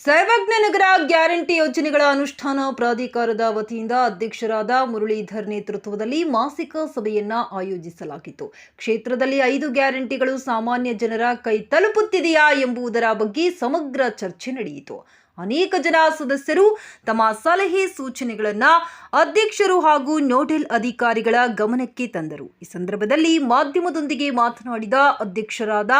Sarvagnanagar guarantee ಯೋಜನೆಗಳ ಅನುಷ್ಠಾನ ಪ್ರಾಧಿಕಾರದ ವತಿಯಿಂದ ಅಧ್ಯಕ್ಷರಾದ ಮುರಳೀಧರ್ ನೇತೃತ್ವದಲ್ಲಿ ಮಾಸಿಕ ಸಭೆಯನ್ನ ಆಯೋಜಿಸಲಾಗಿತ್ತು. ಕ್ಷೇತ್ರದಲ್ಲಿ 5 ಗ್ಯಾರಂಟಿಗಳು ಸಾಮಾನ್ಯ ಜನರ ಕೈ ತಲುಪುತ್ತಿದೆಯಾ ಎಂಬುದರ ಬಗ್ಗೆ ಸಮಗ್ರ ಚರ್ಚೆ ನಡೆಯಿತು. ಅನೇಕ ಜನ ಸದಸ್ಯರು ತಮ್ಮ ಸಲಹೆ ಸೂಚನೆಗಳನ್ನು ಅಧ್ಯಕ್ಷರು ಹಾಗೂ ನೋಡೆಲ್ ಅಧಿಕಾರಿಗಳ ಗಮನಕ್ಕೆ ತಂದರು. ಈ ಸಂದರ್ಭದಲ್ಲಿ ಮಾಧ್ಯಮದೊಂದಿಗೆ ಮಾತನಾಡಿದ ಅಧ್ಯಕ್ಷರಾದ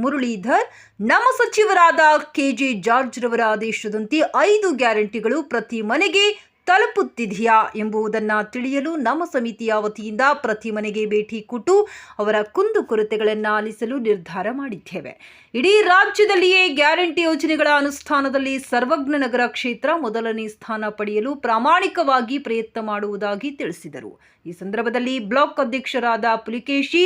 ಮುರಳೀಧರ್, ನಮ್ಮ ಸಚಿವರಾದ ಕೆಜೆ ಜಾರ್ಜ್ ರವರ ಆದೇಶದಂತೆ 5 ಗ್ಯಾರಂಟಿಗಳು ಪ್ರತಿ ಮನೆಗೆ ತಲುಪುತ್ತಿದೆಯಾ ಎಂಬುದನ್ನು ತಿಳಿಯಲು ನಮ್ಮ ಸಮಿತಿಯ ವತಿಯಿಂದ ಪ್ರತಿ ಮನೆಗೆ ಭೇಟಿ ಕೊಟ್ಟು ಅವರ ಕುಂದುಕೊರತೆಗಳನ್ನು ಆಲಿಸಲು ನಿರ್ಧಾರ ಮಾಡಿದ್ದೇವೆ. ಇಡೀ ರಾಜ್ಯದಲ್ಲಿಯೇ ಗ್ಯಾರಂಟಿ ಯೋಜನೆಗಳ ಅನುಷ್ಠಾನದಲ್ಲಿ ಸರ್ವಜ್ಞನಗರ ಕ್ಷೇತ್ರ ಮೊದಲನೇ ಸ್ಥಾನ ಪಡೆಯಲು ಪ್ರಾಮಾಣಿಕವಾಗಿ ಪ್ರಯತ್ನ ಮಾಡುವುದಾಗಿ ತಿಳಿಸಿದರು. ಈ ಸಂದರ್ಭದಲ್ಲಿ ಬ್ಲಾಕ್ ಅಧ್ಯಕ್ಷರಾದ ಪುಲಿಕೇಶಿ,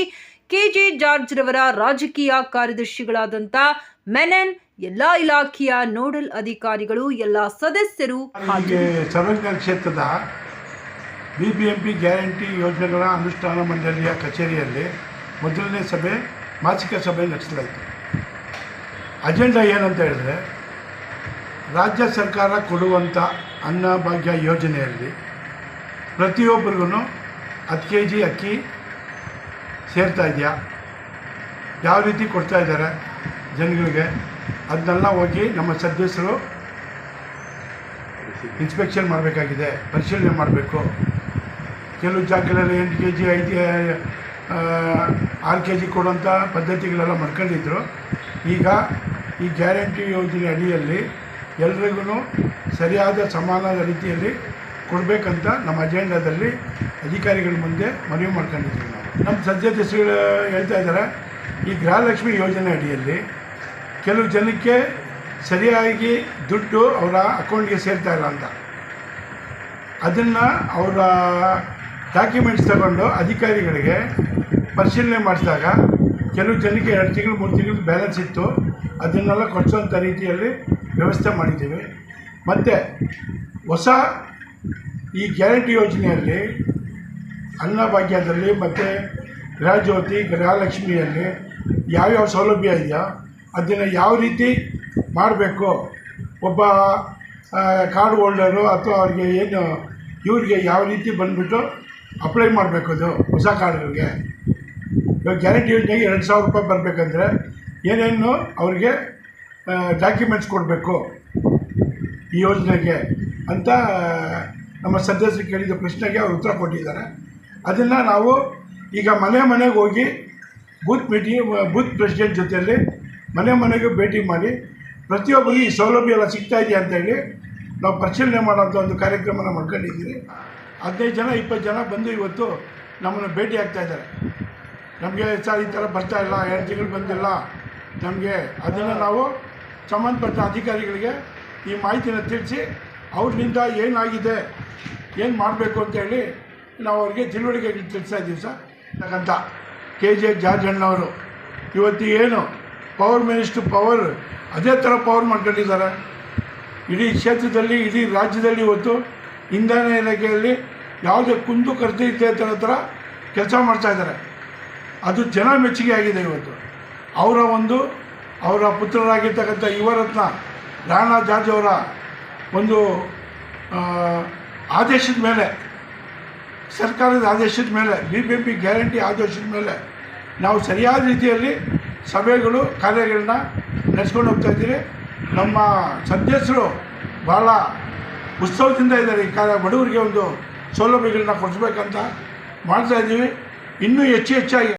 ಕೆಜೆ ಜಾರ್ಜ್ ರವರ ರಾಜಕೀಯ ಕಾರ್ಯದರ್ಶಿಗಳಾದಂಥ ಮೆನನ್, ಎಲ್ಲಾ ಇಲಾಖೆಯ ನೋಡಲ್ ಅಧಿಕಾರಿಗಳು, ಎಲ್ಲ ಸದಸ್ಯರು ಸರ್ವಜ್ಞ ಕ್ಷೇತ್ರದ ಬಿಬಿಎಂಪಿ ಗ್ಯಾರಂಟಿ ಯೋಜನೆಗಳ ಅನುಷ್ಠಾನ ಮಂಡಳಿಯ ಕಚೇರಿಯಲ್ಲಿ ಮೊದಲನೇ ಸಭೆ, ಮಾಸಿಕ ಸಭೆ ನಡೆಸಲಾಯಿತು. ಅಜೆಂಡಾ ಏನಂತ ಹೇಳಿದ್ರೆ, ರಾಜ್ಯ ಸರ್ಕಾರ ಕೊಡುವಂಥ ಅನ್ನಭಾಗ್ಯ ಯೋಜನೆಯಲ್ಲಿ ಪ್ರತಿಯೊಬ್ಬರಿಗೂ 10 kg ಅಕ್ಕಿ ಸೇರ್ತಾ ಇದೆಯಾ, ಯಾವ ರೀತಿ ಕೊಡ್ತಾ ಇದ್ದಾರೆ ಜನಗಳಿಗೆ, ಅದನ್ನೆಲ್ಲ ಹೋಗಿ ನಮ್ಮ ಸದಸ್ಯರು ಇನ್ಸ್ಪೆಕ್ಷನ್ ಮಾಡಬೇಕಾಗಿದೆ, ಪರಿಶೀಲನೆ ಮಾಡಬೇಕು. ಕೆಲವು ಜಾಗಗಳಲ್ಲಿ 8 kg 6 kg ಕೊಡುವಂಥ ಪದ್ಧತಿಗಳೆಲ್ಲ ಮಾಡ್ಕೊಂಡಿದ್ರು. ಈಗ ಈ ಗ್ಯಾರಂಟಿ ಯೋಜನೆ ಅಡಿಯಲ್ಲಿ ಎಲ್ರಿಗೂ ಸರಿಯಾದ ಸಮಾನದ ರೀತಿಯಲ್ಲಿ ಕೊಡಬೇಕಂತ ನಮ್ಮ ಅಜೆಂಡಾದಲ್ಲಿ ಅಧಿಕಾರಿಗಳ ಮುಂದೆ ಮನವಿ ಮಾಡ್ಕೊಂಡಿದ್ದೀವಿ. ನಮ್ಮ ಸದಸ್ಯರು ಹೇಳ್ತಾ ಇದ್ದಾರೆ, ಈ ಗೃಹಲಕ್ಷ್ಮಿ ಯೋಜನೆ ಅಡಿಯಲ್ಲಿ ಕೆಲವು ಜನಕ್ಕೆ ಸರಿಯಾಗಿ ದುಡ್ಡು ಅವರ ಅಕೌಂಟ್ಗೆ ಸೇರ್ತಾ ಇಲ್ಲ ಅಂತ, ಅದನ್ನು ಅವರ ಡಾಕ್ಯುಮೆಂಟ್ಸ್ ತಗೊಂಡು ಅಧಿಕಾರಿಗಳಿಗೆ ಪರಿಶೀಲನೆ ಮಾಡಿಸಿದಾಗ ಕೆಲವು ಜನಕ್ಕೆ 2 ತಿಂಗಳು 3 ತಿಂಗಳು ಬ್ಯಾಲೆನ್ಸ್ ಇತ್ತು, ಅದನ್ನೆಲ್ಲ ಕೊಡಿಸೋಂಥ ರೀತಿಯಲ್ಲಿ ವ್ಯವಸ್ಥೆ ಮಾಡಿದ್ದೀವಿ. ಮತ್ತು ಹೊಸ ಈ ಗ್ಯಾರಂಟಿ ಯೋಜನೆಯಲ್ಲಿ ಅನ್ನಭಾಗ್ಯದಲ್ಲಿ ಮತ್ತು ಗೃಹಜ್ಯೋತಿ, ಗೃಹಲಕ್ಷ್ಮಿಯಲ್ಲಿ ಯಾವ್ಯಾವ ಸೌಲಭ್ಯ ಇದೆಯೋ ಅದನ್ನು ಯಾವ ರೀತಿ ಮಾಡಬೇಕು, ಒಬ್ಬ ಕಾರ್ಡ್ ಹೋಲ್ಡರು ಅಥವಾ ಅವ್ರಿಗೆ ಏನು ಇವ್ರಿಗೆ ಯಾವ ರೀತಿ ಬಂದುಬಿಟ್ಟು ಅಪ್ಲೈ ಮಾಡಬೇಕು, ಅದು ಹೊಸ ಕಾರ್ಡ್ಗಳಿಗೆ. ಇವಾಗ ಗ್ಯಾರಂಟಿ ಯೋಜನೆಗೆ 2,000 ರೂಪಾಯಿ ಬರಬೇಕಂದ್ರೆ ಏನೇನು ಅವ್ರಿಗೆ ಡಾಕ್ಯುಮೆಂಟ್ಸ್ ಕೊಡಬೇಕು ಈ ಯೋಜನೆಗೆ ಅಂತ ನಮ್ಮ ಸದಸ್ಯರು ಕೇಳಿದ ಪ್ರಶ್ನೆಗೆ ಅವರು ಉತ್ತರ ಕೊಟ್ಟಿದ್ದಾರೆ. ಅದನ್ನು ನಾವು ಈಗ ಮನೆಗೆ ಹೋಗಿ ಬೂತ್ ಪ್ರೆಸಿಡೆಂಟ್ ಜೊತೆಯಲ್ಲಿ ಮನೆಗೆ ಭೇಟಿ ಮಾಡಿ ಪ್ರತಿಯೊಬ್ಬರಿಗೂ ಈ ಸೌಲಭ್ಯ ಎಲ್ಲ ಸಿಗ್ತಾ ಇದೆಯಾ ಅಂತೇಳಿ ನಾವು ಪರಿಶೀಲನೆ ಮಾಡೋಂಥ ಒಂದು ಕಾರ್ಯಕ್ರಮನ ಮಾಡ್ಕೊಂಡಿದ್ದೀವಿ. 15 ಜನ 20 ಜನ ಬಂದು ಇವತ್ತು ನಮ್ಮನ್ನು ಭೇಟಿ ಆಗ್ತಾಯಿದ್ದಾರೆ. ನಮಗೆ ಸರ್ ಈ ಥರ ಬರ್ತಾ ಇಲ್ಲ, 2 ತಿಂಗಳು ಬಂದಿಲ್ಲ ನಮಗೆ, ಅದನ್ನು ನಾವು ಸಂಬಂಧಪಟ್ಟ ಅಧಿಕಾರಿಗಳಿಗೆ ಈ ಮಾಹಿತಿನ ತಿಳಿಸಿ ಅವ್ರಿಂದ ಏನಾಗಿದೆ, ಏನು ಮಾಡಬೇಕು ಅಂತೇಳಿ ನಾವು ಅವ್ರಿಗೆ ತಿಳುವಳಿಕೆ ತಿಳಿಸ್ತಾ ಇದ್ದೀವಿ ಸರ್. ಅಂತ ಕೆಜೆ ಜಾರ್ಜ್ ಅಣ್ಣವರು ಇವತ್ತು ಏನು ಪವರ್ ಮಿನಿಸ್ಟರ್ ಪವರ್ ಅದೇ ಥರ ಪವರ್ ಮಾಡ್ಕೊಂಡಿದ್ದಾರೆ. ಇಡೀ ಕ್ಷೇತ್ರದಲ್ಲಿ, ಇಡೀ ರಾಜ್ಯದಲ್ಲಿ ಇವತ್ತು ಇಂಧನ ಇಲಾಖೆಯಲ್ಲಿ ಯಾವುದೇ ಕುಂದು ಕೊರತೆ ಇದ್ದೇ ಥರ ಕೆಲಸ ಮಾಡ್ತಾಯಿದ್ದಾರೆ. ಅದು ಜನ ಮೆಚ್ಚುಗೆ ಆಗಿದೆ. ಇವತ್ತು ಅವರ ಪುತ್ರರಾಗಿರ್ತಕ್ಕಂಥ ಯುವರತ್ನ ರಾಣಾ ಜಾರ್ಜ್ ಅವರ ಒಂದು ಆದೇಶದ ಮೇಲೆ, ಸರ್ಕಾರದ ಆದೇಶದ ಮೇಲೆ, ಬಿಬಿಎಂಪಿ ಗ್ಯಾರಂಟಿ ಆದೇಶದ ಮೇಲೆ ನಾವು ಸರಿಯಾದ ರೀತಿಯಲ್ಲಿ ಸಭೆಗಳು, ಕಾರ್ಯಗಳನ್ನ ನಡೆಸ್ಕೊಂಡು ಹೋಗ್ತಾಯಿದ್ದೀರಿ. ನಮ್ಮ ಸದಸ್ಯರು ಭಾಳ ಉತ್ಸವದಿಂದ ಇದ್ದಾರೆ. ಈ ಬಡವರಿಗೆ ಒಂದು ಸೌಲಭ್ಯಗಳನ್ನ ಕೊಡಿಸ್ಬೇಕಂತ ಮಾಡ್ತಾಯಿದ್ದೀವಿ. ಇನ್ನೂ ಹೆಚ್ಚಾಗಿ